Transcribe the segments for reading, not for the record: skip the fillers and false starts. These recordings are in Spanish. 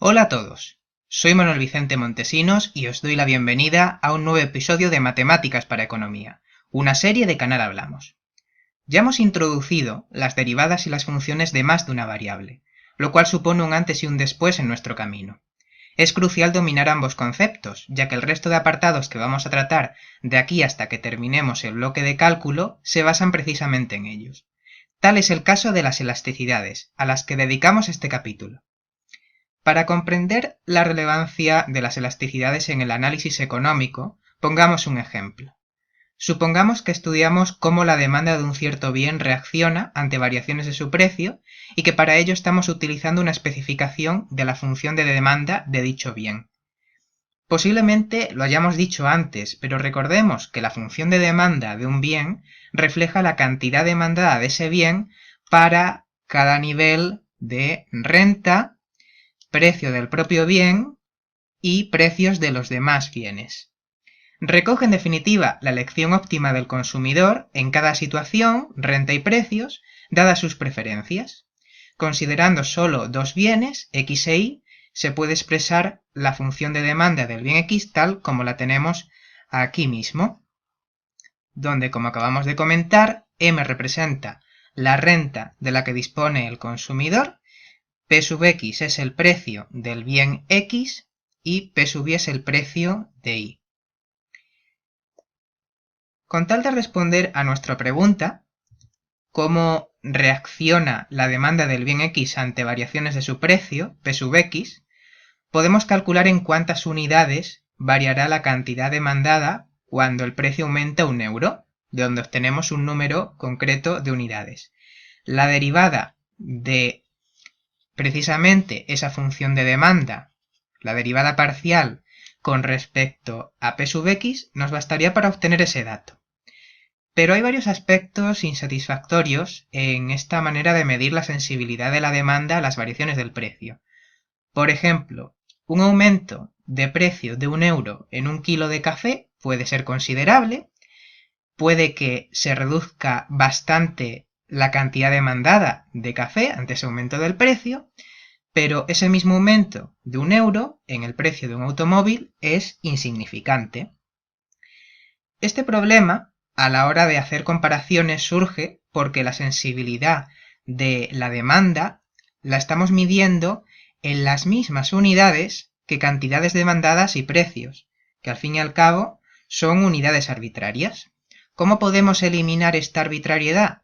Hola a todos, soy Manuel Vicente Montesinos y os doy la bienvenida a un nuevo episodio de Matemáticas para Economía, una serie de Canal Hablamos. Ya hemos introducido las derivadas y las funciones de más de una variable, lo cual supone un antes y un después en nuestro camino. Es crucial dominar ambos conceptos, ya que el resto de apartados que vamos a tratar de aquí hasta que terminemos el bloque de cálculo se basan precisamente en ellos. Tal es el caso de las elasticidades, a las que dedicamos este capítulo. Para comprender la relevancia de las elasticidades en el análisis económico, pongamos un ejemplo. Supongamos que estudiamos cómo la demanda de un cierto bien reacciona ante variaciones de su precio y que para ello estamos utilizando una especificación de la función de demanda de dicho bien. Posiblemente lo hayamos dicho antes, pero recordemos que la función de demanda de un bien refleja la cantidad demandada de ese bien para cada nivel de renta, precio del propio bien y precios de los demás bienes. Recoge en definitiva la elección óptima del consumidor en cada situación, renta y precios, dadas sus preferencias. Considerando solo dos bienes, X e Y, se puede expresar la función de demanda del bien X tal como la tenemos aquí mismo, donde, como acabamos de comentar, M representa la renta de la que dispone el consumidor, P sub X es el precio del bien X y P sub Y es el precio de Y. Con tal de responder a nuestra pregunta, ¿cómo reacciona la demanda del bien X ante variaciones de su precio, P sub X? Podemos calcular en cuántas unidades variará la cantidad demandada cuando el precio aumenta 1 euro, de donde obtenemos un número concreto de unidades. La derivada de precisamente esa función de demanda, la derivada parcial con respecto a P sub X, nos bastaría para obtener ese dato. Pero hay varios aspectos insatisfactorios en esta manera de medir la sensibilidad de la demanda a las variaciones del precio. Por ejemplo, un aumento de precio de 1 euro en un kilo de café puede ser considerable, puede que se reduzca bastante la cantidad demandada de café ante ese aumento del precio, pero ese mismo aumento de 1 euro en el precio de un automóvil es insignificante. Este problema a la hora de hacer comparaciones surge porque la sensibilidad de la demanda la estamos midiendo en las mismas unidades que cantidades demandadas y precios, que al fin y al cabo son unidades arbitrarias. ¿Cómo podemos eliminar esta arbitrariedad?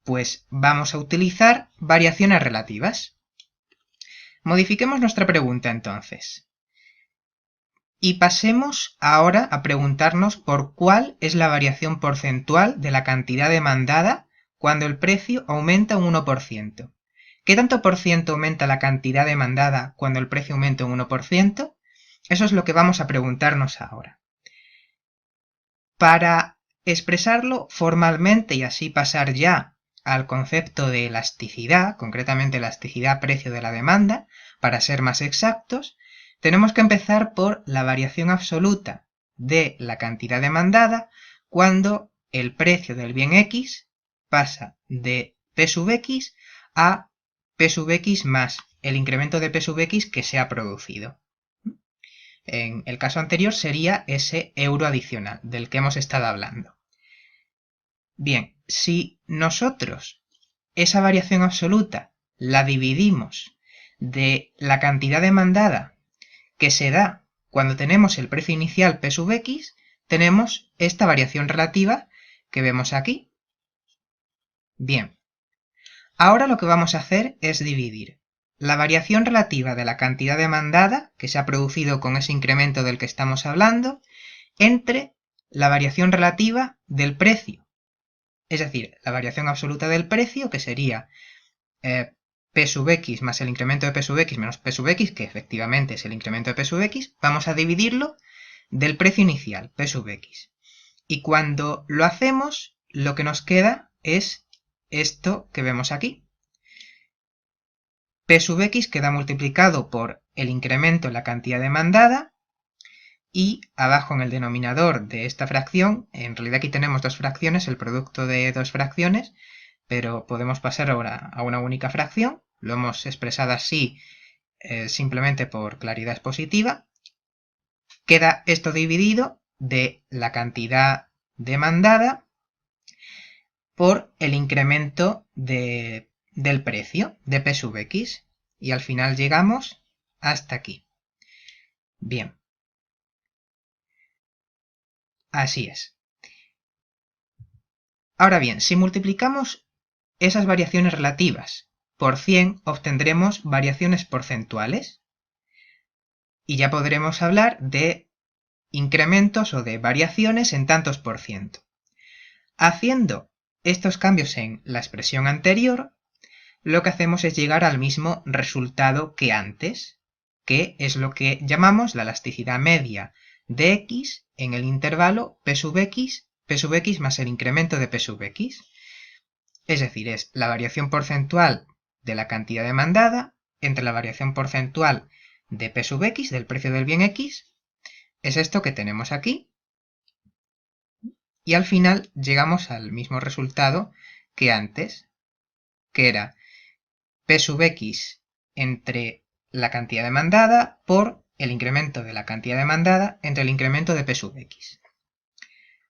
Pues vamos a utilizar variaciones relativas. Modifiquemos nuestra pregunta entonces. Y pasemos ahora a preguntarnos por cuál es la variación porcentual de la cantidad demandada cuando el precio aumenta un 1%. ¿Qué tanto por ciento aumenta la cantidad demandada cuando el precio aumenta un 1%? Eso es lo que vamos a preguntarnos ahora. Para expresarlo formalmente y así pasar ya al concepto de elasticidad, concretamente elasticidad precio de la demanda, para ser más exactos, tenemos que empezar por la variación absoluta de la cantidad demandada cuando el precio del bien X pasa de P sub X a P sub X más el incremento de P sub X que se ha producido. En el caso anterior sería ese euro adicional del que hemos estado hablando. Bien, si nosotros esa variación absoluta la dividimos de la cantidad demandada que se da cuando tenemos el precio inicial P sub X, tenemos esta variación relativa que vemos aquí. Bien, ahora lo que vamos a hacer es dividir la variación relativa de la cantidad demandada que se ha producido con ese incremento del que estamos hablando entre la variación relativa del precio, es decir, la variación absoluta del precio, que sería P sub X más el incremento de P sub X menos P sub X, que efectivamente es el incremento de P sub X, vamos a dividirlo del precio inicial, P sub X. Y cuando lo hacemos, lo que nos queda es esto que vemos aquí. P sub X queda multiplicado por el incremento en la cantidad demandada y abajo en el denominador de esta fracción, en realidad aquí tenemos dos fracciones, el producto de dos fracciones, pero podemos pasar ahora a una única fracción, lo hemos expresado así simplemente por claridad expositiva, queda esto dividido de la cantidad demandada por el incremento del precio de P sub X. Y al final llegamos hasta aquí. Bien. Así es. Ahora bien, si multiplicamos esas variaciones relativas por 100, obtendremos variaciones porcentuales. Y ya podremos hablar de incrementos o de variaciones en tantos por ciento. Haciendo estos cambios en la expresión anterior, lo que hacemos es llegar al mismo resultado que antes, que es lo que llamamos la elasticidad media de X en el intervalo P sub X más el incremento de P sub X. Es decir, es la variación porcentual de la cantidad demandada entre la variación porcentual de P sub X, del precio del bien X, es esto que tenemos aquí. Y al final llegamos al mismo resultado que antes, que era P sub X entre la cantidad demandada por el incremento de la cantidad demandada entre el incremento de P sub X.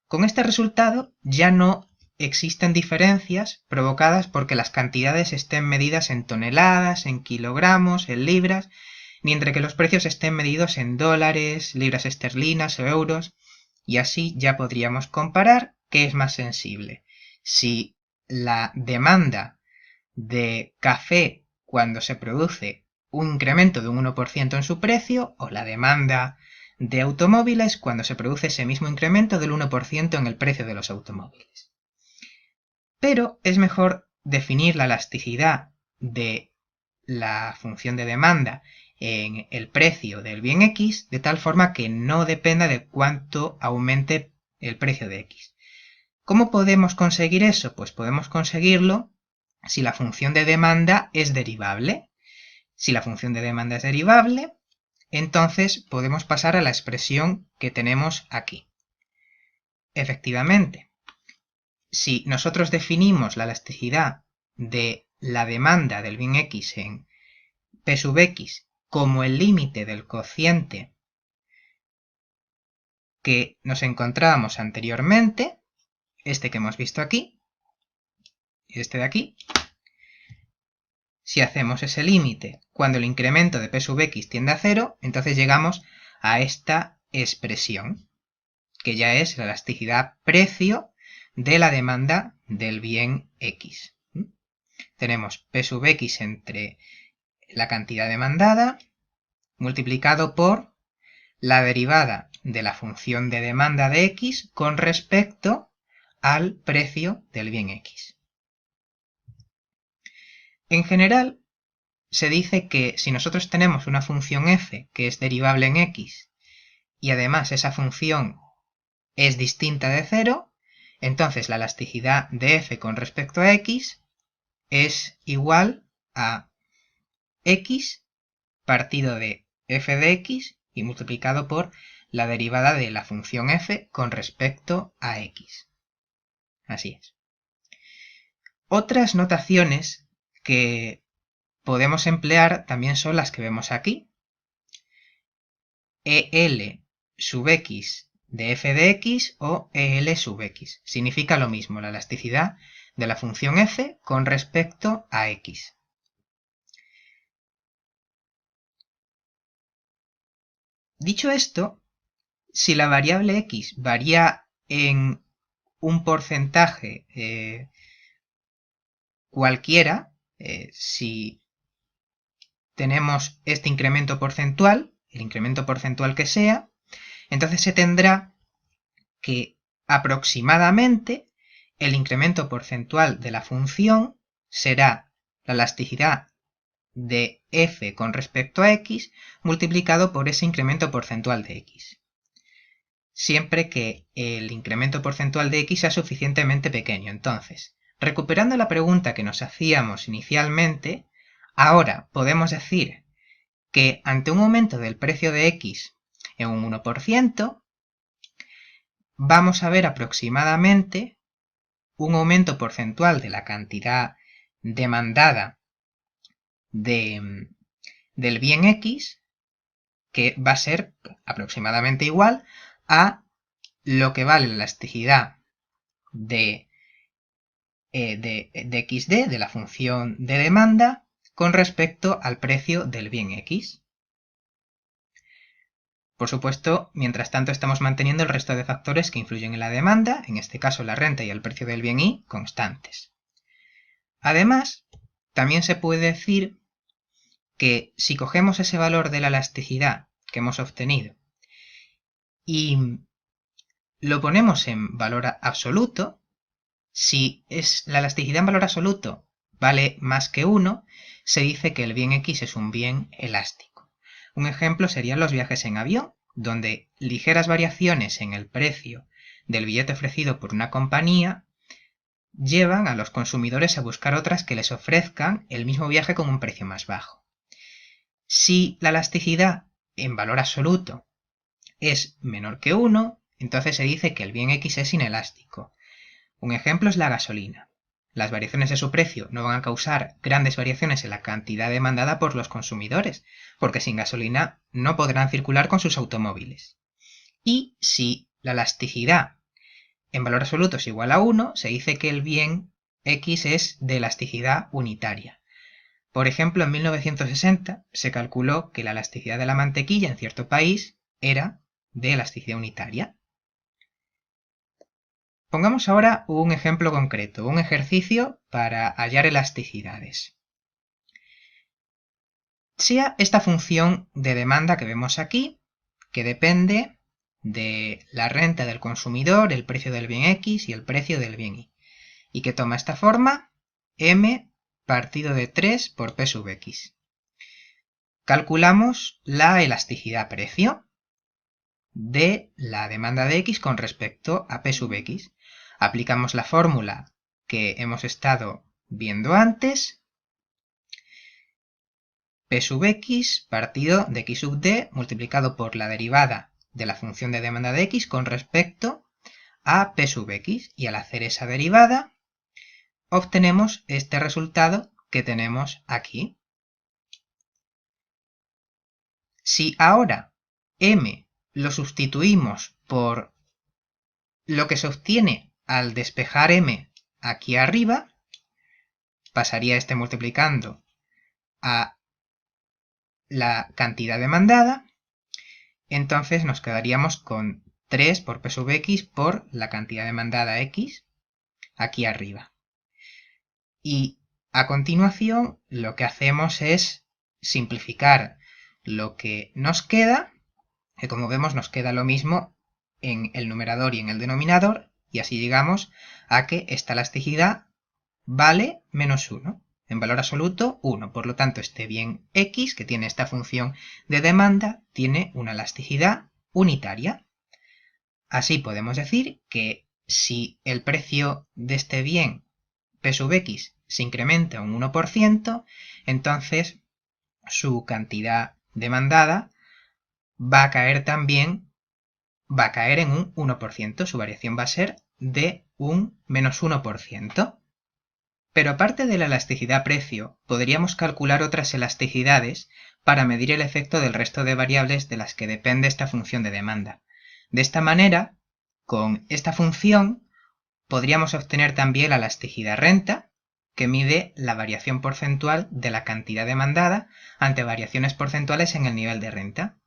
Con este resultado ya no existen diferencias provocadas porque las cantidades estén medidas en toneladas, en kilogramos, en libras, ni entre que los precios estén medidos en dólares, libras esterlinas o euros, y así ya podríamos comparar qué es más sensible. Si la demanda de café cuando se produce un incremento de un 1% en su precio, o la demanda de automóviles cuando se produce ese mismo incremento del 1% en el precio de los automóviles. Pero es mejor definir la elasticidad de la función de demanda en el precio del bien X de tal forma que no dependa de cuánto aumente el precio de X. ¿Cómo podemos conseguir eso? Pues podemos conseguirlo si la función de demanda es derivable. Si la función de demanda es derivable, entonces podemos pasar a la expresión que tenemos aquí. Efectivamente, si nosotros definimos la elasticidad de la demanda del bien X en P sub X como el límite del cociente que nos encontrábamos anteriormente, este que hemos visto aquí, y este de aquí, si hacemos ese límite cuando el incremento de P sub X tiende a 0, entonces llegamos a esta expresión, que ya es la elasticidad precio de la demanda del bien X. Tenemos P sub X entre la cantidad demandada multiplicado por la derivada de la función de demanda de X con respecto al precio del bien X. En general, se dice que si nosotros tenemos una función f que es derivable en X y además esa función es distinta de 0, entonces la elasticidad de f con respecto a X es igual a X partido de f de X y multiplicado por la derivada de la función f con respecto a X. Así es. Otras notaciones que podemos emplear también son las que vemos aquí. EL sub X de f de X o EL sub X. Significa lo mismo, la elasticidad de la función f con respecto a X. Dicho esto, si la variable X varía en un porcentaje cualquiera, si tenemos este incremento porcentual, el incremento porcentual que sea, entonces se tendrá que aproximadamente el incremento porcentual de la función será la elasticidad de f con respecto a x multiplicado por ese incremento porcentual de x. Siempre que el incremento porcentual de x sea suficientemente pequeño. Entonces, recuperando la pregunta que nos hacíamos inicialmente, ahora podemos decir que ante un aumento del precio de X en un 1%, vamos a ver aproximadamente un aumento porcentual de la cantidad demandada de del bien X, que va a ser aproximadamente igual a lo que vale la elasticidad de xd, de la función de demanda, con respecto al precio del bien X. Por supuesto, mientras tanto estamos manteniendo el resto de factores que influyen en la demanda, en este caso la renta y el precio del bien Y, constantes. Además, también se puede decir que si cogemos ese valor de la elasticidad que hemos obtenido y lo ponemos en valor absoluto, si la elasticidad en valor absoluto vale más que 1, se dice que el bien X es un bien elástico. Un ejemplo serían los viajes en avión, donde ligeras variaciones en el precio del billete ofrecido por una compañía llevan a los consumidores a buscar otras que les ofrezcan el mismo viaje con un precio más bajo. Si la elasticidad en valor absoluto es menor que 1, entonces se dice que el bien X es inelástico. Un ejemplo es la gasolina. Las variaciones de su precio no van a causar grandes variaciones en la cantidad demandada por los consumidores, porque sin gasolina no podrán circular con sus automóviles. Y si la elasticidad en valor absoluto es igual a 1, se dice que el bien X es de elasticidad unitaria. Por ejemplo, en 1960 se calculó que la elasticidad de la mantequilla en cierto país era de elasticidad unitaria. Pongamos ahora un ejemplo concreto, un ejercicio para hallar elasticidades. Sea esta función de demanda que vemos aquí, que depende de la renta del consumidor, el precio del bien X y el precio del bien Y, y que toma esta forma, m partido de 3 por P sub X. Calculamos la elasticidad precio de la demanda de X con respecto a P sub X. Aplicamos la fórmula que hemos estado viendo antes, P sub X partido de X sub D multiplicado por la derivada de la función de demanda de X con respecto a P sub X, y al hacer esa derivada obtenemos este resultado que tenemos aquí. Si ahora m lo sustituimos por lo que se obtiene al despejar m aquí arriba, pasaría este multiplicando a la cantidad demandada, entonces nos quedaríamos con 3 por P sub X por la cantidad demandada X aquí arriba. Y a continuación lo que hacemos es simplificar lo que nos queda, que como vemos nos queda lo mismo en el numerador y en el denominador, y así llegamos a que esta elasticidad vale menos 1. En valor absoluto 1, por lo tanto este bien X, que tiene esta función de demanda, tiene una elasticidad unitaria. Así podemos decir que si el precio de este bien P sub X se incrementa un 1%, entonces su cantidad demandada va a caer en un 1%, su variación va a ser de un menos 1%. Pero aparte de la elasticidad precio, podríamos calcular otras elasticidades para medir el efecto del resto de variables de las que depende esta función de demanda. De esta manera, con esta función, podríamos obtener también la elasticidad renta, que mide la variación porcentual de la cantidad demandada ante variaciones porcentuales en el nivel de renta,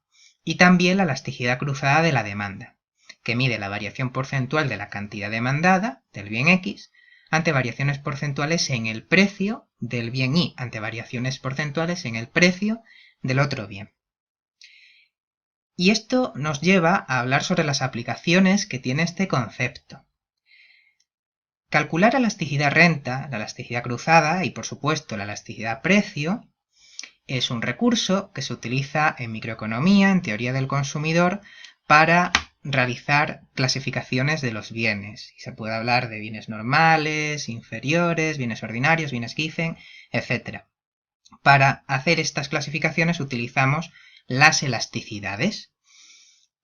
y también la elasticidad cruzada de la demanda, que mide la variación porcentual de la cantidad demandada, del bien X, ante variaciones porcentuales en el precio del bien Y, ante variaciones porcentuales en el precio del otro bien. Y esto nos lleva a hablar sobre las aplicaciones que tiene este concepto. Calcular la elasticidad renta, la elasticidad cruzada y por supuesto la elasticidad precio es un recurso que se utiliza en microeconomía, en teoría del consumidor, para realizar clasificaciones de los bienes. Y se puede hablar de bienes normales, inferiores, bienes ordinarios, bienes Giffen, etc. Para hacer estas clasificaciones utilizamos las elasticidades.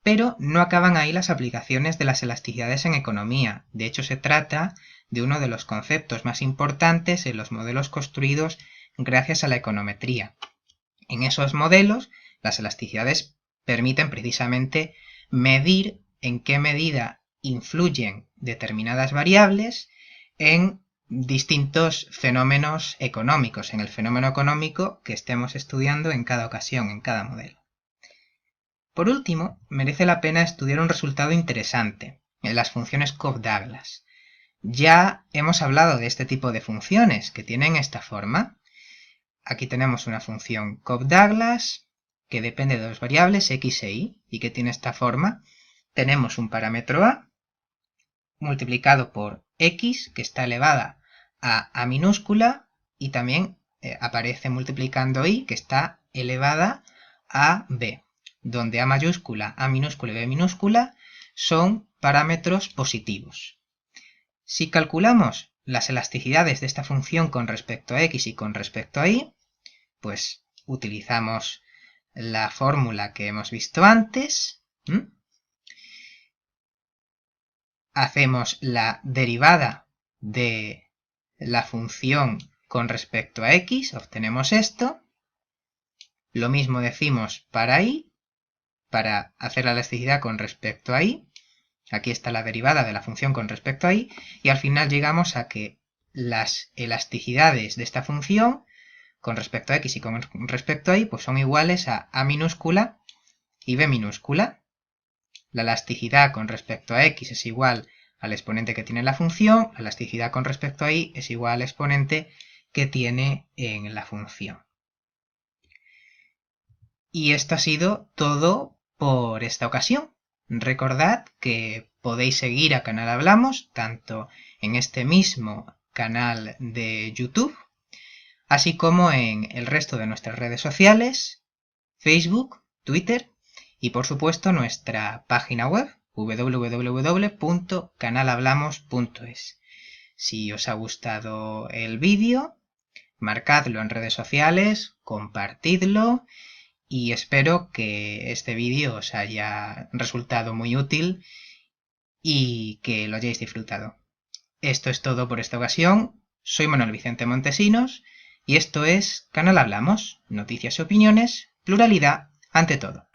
Pero no acaban ahí las aplicaciones de las elasticidades en economía. De hecho, se trata de uno de los conceptos más importantes en los modelos construidos gracias a la econometría. En esos modelos, las elasticidades permiten precisamente medir en qué medida influyen determinadas variables en distintos fenómenos económicos, en el fenómeno económico que estemos estudiando en cada ocasión, en cada modelo. Por último, merece la pena estudiar un resultado interesante, en las funciones Cobb-Douglas. Ya hemos hablado de este tipo de funciones que tienen esta forma. Aquí tenemos una función Cobb-Douglas que depende de dos variables x e y y que tiene esta forma. Tenemos un parámetro a multiplicado por x, que está elevada a minúscula, y también aparece multiplicando y, que está elevada a b, donde a mayúscula, a minúscula y b minúscula son parámetros positivos. Si calculamos las elasticidades de esta función con respecto a x y con respecto a y, pues utilizamos la fórmula que hemos visto antes. Hacemos la derivada de la función con respecto a x, obtenemos esto. Lo mismo decimos para y, para hacer la elasticidad con respecto a y. Aquí está la derivada de la función con respecto a y, y al final llegamos a que las elasticidades de esta función con respecto a x y con respecto a y pues son iguales a minúscula y b minúscula. La elasticidad con respecto a x es igual al exponente que tiene la función, la elasticidad con respecto a y es igual al exponente que tiene en la función. Y esto ha sido todo por esta ocasión. Recordad que podéis seguir a Canal Hablamos tanto en este mismo canal de YouTube, así como en el resto de nuestras redes sociales, Facebook, Twitter y por supuesto nuestra página web www.canalhablamos.es. Si os ha gustado el vídeo, marcadlo en redes sociales, compartidlo y espero que este vídeo os haya resultado muy útil y que lo hayáis disfrutado. Esto es todo por esta ocasión. Soy Manuel Vicente Montesinos y esto es Canal Hablamos, noticias y opiniones, pluralidad ante todo.